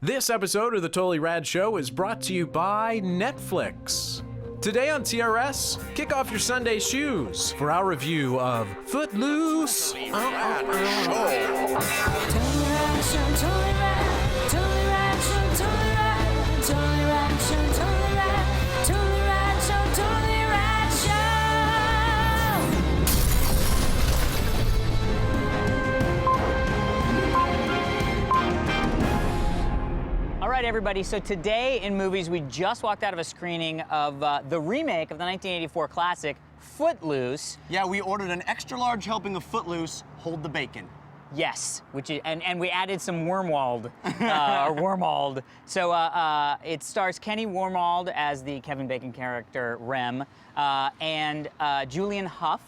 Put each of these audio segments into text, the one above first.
This episode of the Totally Rad Show is brought to you by Netflix. Today on TRS, kick off your Sunday shoes for our review of Footloose. Totally Rad Show. Totally Rad Show, Totally Rad, Totally Rad Show, Totally Rad, Totally Rad Show, Totally Rad, Totally Rad Show, Totally Rad All right, everybody, so today in movies, we just walked out of a screening of the remake of the 1984 classic, Footloose. Yeah, we ordered an extra large helping of Footloose, hold the bacon. Yes, which is, and we added some Wormwald, or Wormald. So it stars Kenny Wormald as the Kevin Bacon character, Rem, and Julian Hough,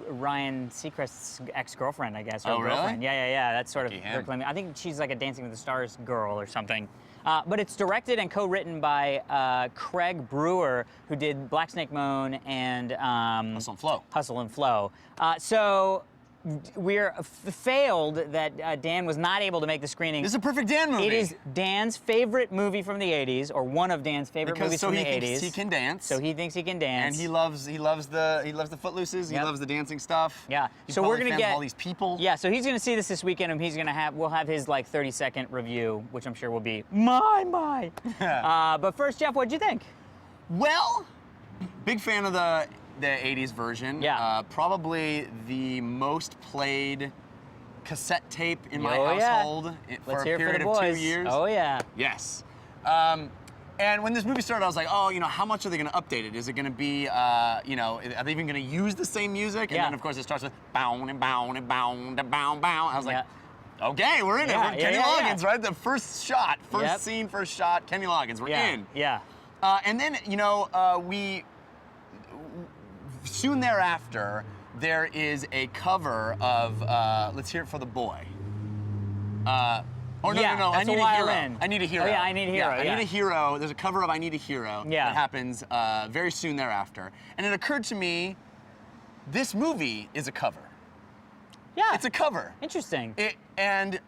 Ryan Seacrest's ex-girlfriend, I guess. Or Oh, really? girlfriend. Yeah. That's sort of Lucky her him. claim. I think she's like a Dancing with the Stars girl or something. But it's directed and co-written by Craig Brewer, who did Black Snake Moan and Hustle and Flow. Hustle and Flow. So we're failed that Dan was not able to make the screening. This is a perfect Dan movie. It is Dan's favorite movie from the 80s, or one of Dan's favorite movies from the 80s. Because he thinks he can dance. So he thinks he can dance. And he loves the Footlooses. Yep. He loves the dancing stuff. Yeah. He's So we're probably gonna fans of get all these people. Yeah. So he's gonna see this weekend, and we'll have his like 30-second review, which I'm sure will be my. But first, Jeff, what'd you think? Well, big fan of the 80s version. Yeah. Probably the most played cassette tape in my Oh, yeah. household for Let's a hear it for period the of 2 boys. years. Oh yeah. Yes. And when this movie started, I was like, oh, how much are they going to update it? Is it going to be, are they even going to use the same music? And Yeah. then, of course, it starts with bound and bound and bound and bound, bound. I was like, Yeah. okay, we're in it. Yeah, We're yeah, Kenny yeah, Loggins, yeah. right? The first shot, first Yep. scene, first shot, Kenny Loggins. We're in. Yeah. And then, we soon thereafter, there is a cover of Let's Hear It for the Boy. No, Yeah, I that's Need a a while Hero. in. I Need a Hero. Oh, yeah, I Need a Hero, I yeah. Need a Hero. There's a cover of I Need a Hero Yeah. that happens very soon thereafter. And it occurred to me, this movie is a cover. Yeah. It's a cover. Interesting.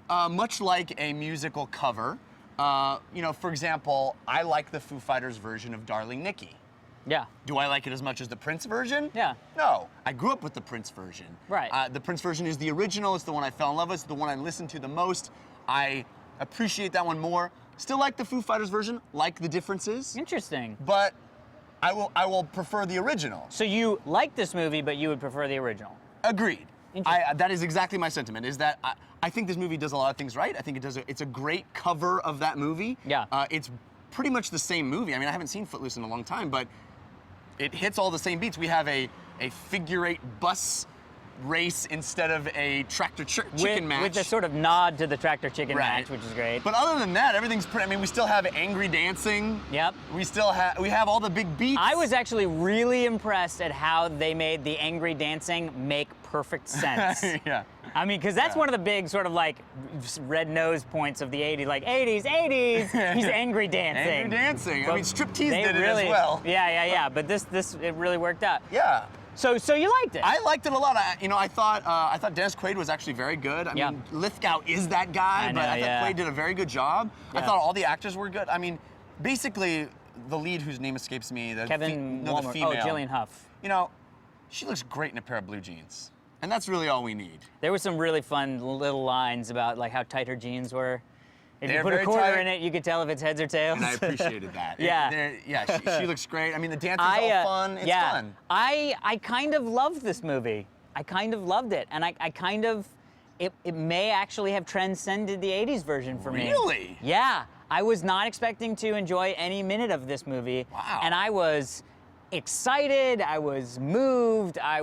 Much like a musical cover, for example, I like the Foo Fighters version of Darling Nikki. Yeah. Do I like it as much as the Prince version? Yeah. No. I grew up with the Prince version. Right. The Prince version is the original. It's the one I fell in love with. It's the one I listened to the most. I appreciate that one more. Still like the Foo Fighters version, like the differences. Interesting. But I will prefer the original. So you like this movie, but you would prefer the original. Agreed. Interesting. That is exactly my sentiment, is that I think this movie does a lot of things right. I think it's a great cover of that movie. Yeah. It's pretty much the same movie. I mean, I haven't seen Footloose in a long time, but it hits all the same beats. We have a figure-8 bus race instead of a tractor chicken match. With a sort of nod to the tractor chicken Right. match, which is great. But other than that, everything's pretty. I mean, we still have angry dancing. Yep. We have all the big beats. I was actually really impressed at how they made the angry dancing make perfect sense. Yeah. I mean, because that's Yeah. one of the big sort of like red nose points of the 80s, like 80s, he's angry dancing. Angry dancing. I mean, Striptease They did really, it as well. Yeah. But this it really worked out. Yeah. So you liked it? I liked it a lot. I thought Dennis Quaid was actually very good. I Yeah. mean, Lithgow is that guy, but I thought Quaid did a very good job. I Yeah. thought all the actors were good. I mean, basically, the lead, whose name escapes me, the Kevin the Walmer. female. Oh, Jillian Hough. She looks great in a pair of blue jeans, and that's really all we need. There were some really fun little lines about like how tight her jeans were. If you They're put a very quarter tight. in it, you could tell if it's heads or tails. And I appreciated that. Yeah. She looks great. I mean, the dancing's all fun. It's fun. I kind of loved this movie. I kind of loved it, and I kind of, it may actually have transcended the 80s version for me. Really? Yeah. I was not expecting to enjoy any minute of this movie. Wow. And I was excited, I was moved, I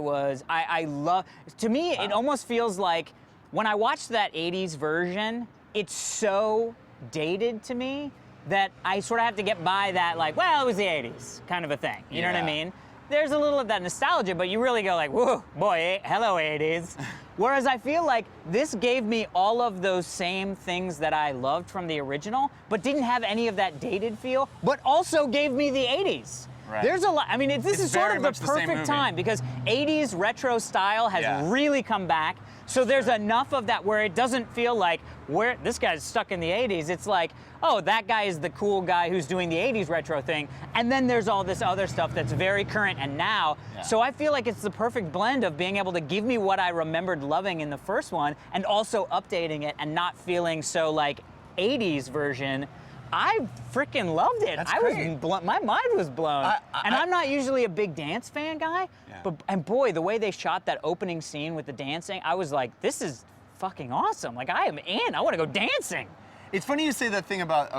love, to me, it almost feels like when I watched that 80s version, it's so dated to me that I sort of have to get by that, like, well, it was the 80s kind of a thing. You know what I Yeah. mean? There's a little of that nostalgia, but you really go like, whoa, boy, hello 80s. Whereas I feel like this gave me all of those same things that I loved from the original, but didn't have any of that dated feel, but also gave me the 80s. Right. There's a lot, I mean, this It's is sort very of much the the same perfect movie. time because 80s retro style has Yeah. really come back. So there's enough of that where it doesn't feel like this guy's stuck in the 80s. It's like, oh, that guy is the cool guy who's doing the 80s retro thing. And then there's all this other stuff that's very current and now. Yeah. So I feel like it's the perfect blend of being able to give me what I remembered loving in the first one and also updating it and not feeling so like 80s version. I freaking loved it. That's I great. was my mind was blown. And I'm not usually a big dance fan guy, Yeah. and boy, the way they shot that opening scene with the dancing, I was like, this is fucking awesome. Like I am in. I want to go dancing. It's funny you say that thing about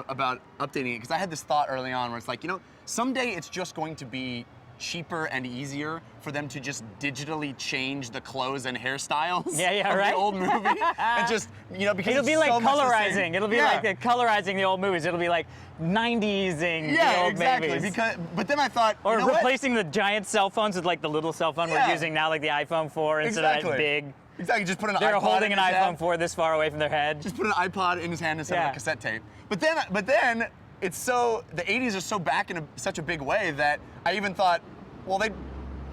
updating it, because I had this thought early on where it's like, someday it's just going to be cheaper and easier for them to just digitally change the clothes and hairstyles of right? the old movie. And just, because It'll it's be like so much the same. colorizing. It'll be like colorizing the old movies. It'll be like 90s-ing the old exactly. movies. But then I thought, Or you know what? replacing the giant cell phones with like the little cell phone we're using now, like the iPhone 4 instead of that big. Exactly, just put an They're iPod holding in an his iPhone hand. 4 this far away from their head. Just put an iPod in his hand instead of Yeah. a cassette tape. But then it's so, the 80s are so back in such a big way that I even thought, well, they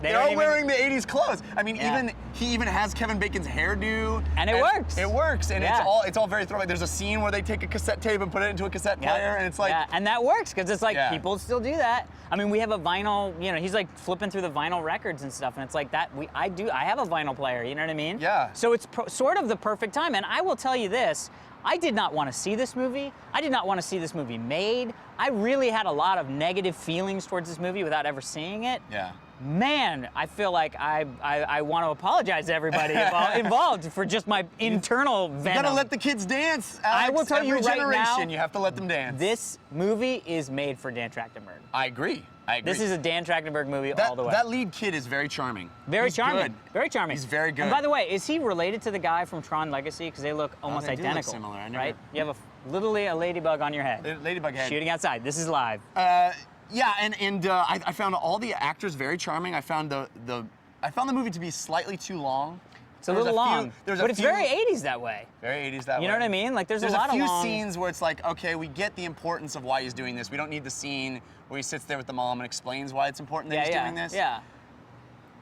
don't are even- wearing the 80s clothes. I mean, Yeah. he even has Kevin Bacon's hairdo. And it works. It works, and Yeah. it's all very throwback. There's a scene where they take a cassette tape and put it into a cassette player, and it's like, and that works because it's like Yeah. people still do that. I mean, we have a vinyl. He's like flipping through the vinyl records and stuff, and it's like that. I have a vinyl player. You know what I mean? Yeah. So it's sort of the perfect time. And I will tell you this: I did not want to see this movie. I did not want to see this movie made. I really had a lot of negative feelings towards this movie without ever seeing it. yeah. Man, I feel like I want to apologize to everybody involved for just my internal venom. You gotta let the kids dance, Alex. I will tell you Every right generation, now, you have to let them dance. This movie is made for Dan Trachtenberg. I agree. This is a Dan Trachtenberg movie all the way. That lead kid is very charming. Very He's charming. good. Very charming. He's very good. And by the way, is he related to the guy from Tron Legacy? Because they look almost they do look identical. similar. I never- Right? You have literally a ladybug on your head. Ladybug head. Shooting outside. This is live. Yeah, and I found all the actors very charming. I found the movie to be slightly too long. It's a little long, but it's very 80s that way. Very 80s that way. You know what I mean? Like there's a lot few of long scenes where it's like, okay, we get the importance of why he's doing this. We don't need the scene where he sits there with the mom and explains why it's important that he's doing this. Yeah.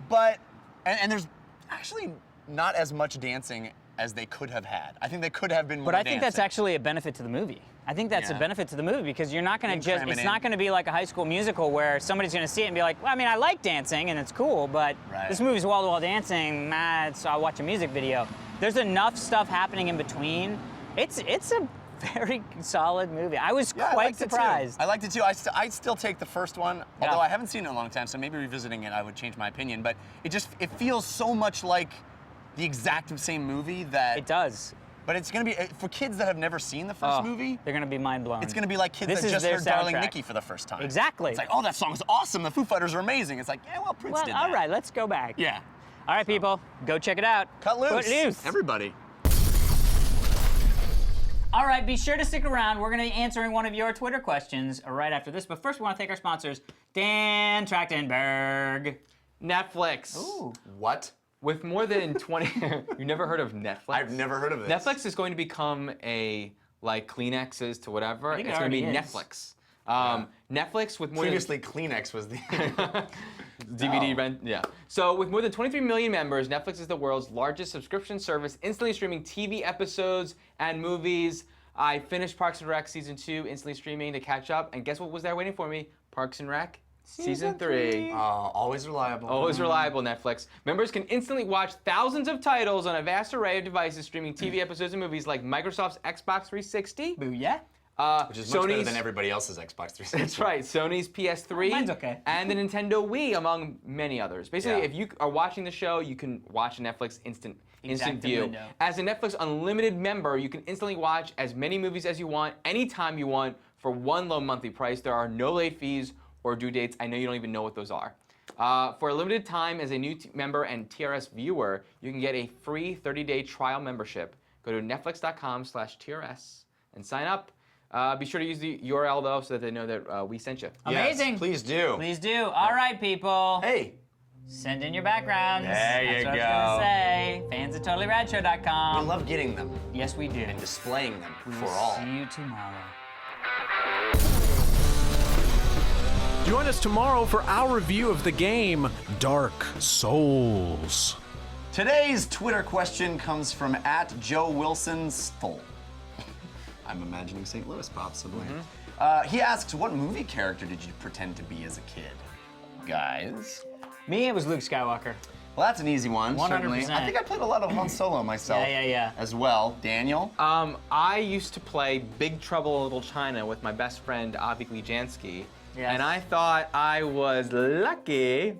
But and there's actually not as much dancing as they could have had. I think they could have been more But I think that's dancing. actually a benefit to the movie. I think that's a Yeah. benefit to the movie because you're not going to cram it it's in. not going to be like a High School Musical where somebody's going to see it and be like, well, I mean, I like dancing and it's cool, but Right. this movie's wall-to-wall dancing, so I'll watch a music video. There's enough stuff happening in between. It's a very solid movie. I was Yeah, I quite liked it too. surprised. I liked it too. I still take the first one, Yeah. although I haven't seen it in a long time, so maybe revisiting it I would change my opinion. But it feels so much like the exact same movie that. It does. But it's gonna be for kids that have never seen the first movie. They're going to be mind blown. It's gonna be like kids This that is just their heard Darling soundtrack. Nikki for the first time. Exactly. It's like, oh, that song's awesome. The Foo Fighters are amazing. It's like, yeah, well, Prince Well, did all that. right, let's go back. Yeah. All right, people, go check it out. Cut loose. Footloose. Everybody. All right, be sure to stick around. We're going to be answering one of your Twitter questions right after this. But first, we want to thank our sponsors, Dan Trachtenberg. Netflix. Ooh. What? With more than 20, you never heard of Netflix? I've never heard of this. Netflix is going to become like Kleenexes to whatever. I think it It's going to be already is. Netflix. Netflix with more Previously, Kleenex was the. DVD Oh. rent, yeah. So with more than 23 million members, Netflix is the world's largest subscription service, instantly streaming TV episodes and movies. I finished Parks and Rec season 2, instantly streaming to catch up, and guess what was there waiting for me? Parks and Rec season 3. Always reliable. Always reliable, Netflix. Members can instantly watch thousands of titles on a vast array of devices, streaming TV episodes and movies like Microsoft's Xbox 360. Booyah. Which is much better than everybody else's Xbox 360. That's right, Sony's PS3. Mine's okay. And the Nintendo Wii, among many others. Basically, Yeah. if you are watching the show, you can watch a Netflix instant Exact view. window. As a Netflix Unlimited member, you can instantly watch as many movies as you want, anytime you want, for one low monthly price. There are no late fees or due dates. I know you don't even know what those are. For a limited time, as a new member and TRS viewer, you can get a free 30-day trial membership. Go to netflix.com/TRS and sign up. Be sure to use the URL, though, so that they know that we sent you. Amazing. Yes, please do. Please do. All right, people. Hey. Send in your backgrounds. There you That's what go. I was gonna say. Fans at TotallyRadShow.com. We love getting them Yes, we do. and displaying them We for will all. see you tomorrow. Join us tomorrow for our review of the game Dark Souls. Today's Twitter question comes from @JoeWilsonStol. I'm imagining St. Louis, possibly. He asks, what movie character did you pretend to be as a kid? Guys? Me, it was Luke Skywalker. Well, that's an easy one, 100%. certainly. I think I played a lot of Han Solo myself Yeah. as well. Daniel? I used to play Big Trouble in Little China with my best friend Avi Glijansky. Yes. And I thought I was lucky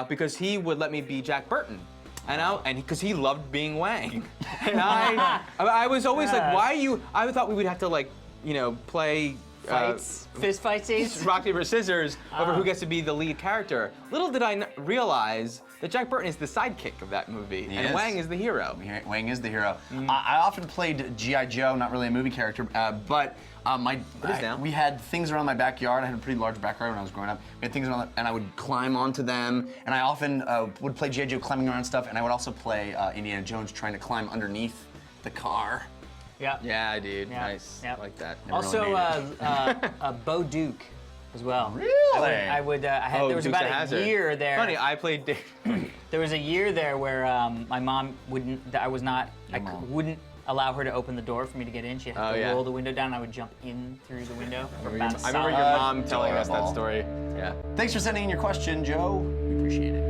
because he would let me be Jack Burton. And because he loved being Wang. And I was always like, why are you, I thought we would have to like, you know, play Fights? Fist fights? rock, paper, scissors over who gets to be the lead character. Little did I realize that Jack Burton is the sidekick of that movie, He and is. Wang is the hero. Wang is the hero. I often played G.I. Joe, not really a movie character, but now. we had things around my backyard. I had a pretty large backyard when I was growing up. We had things around, and I would climb onto them, and I often would play G.I. Joe climbing around stuff, and I would also play Indiana Jones trying to climb underneath the car. Yeah. Yeah, dude, Yeah. nice, Yep. like that. Also, Bo Duke as well. Really? I had, there was Dukes of about a Hazzard. year there. Funny, I played Dave. There was a year there where my mom wouldn't, I was not, wouldn't allow her to open the door for me to get in. She had to roll the window down, and I would jump in through the window. I remember your mom telling us that Adorable. story. Yeah. Thanks for sending in your question, Joe. We appreciate it.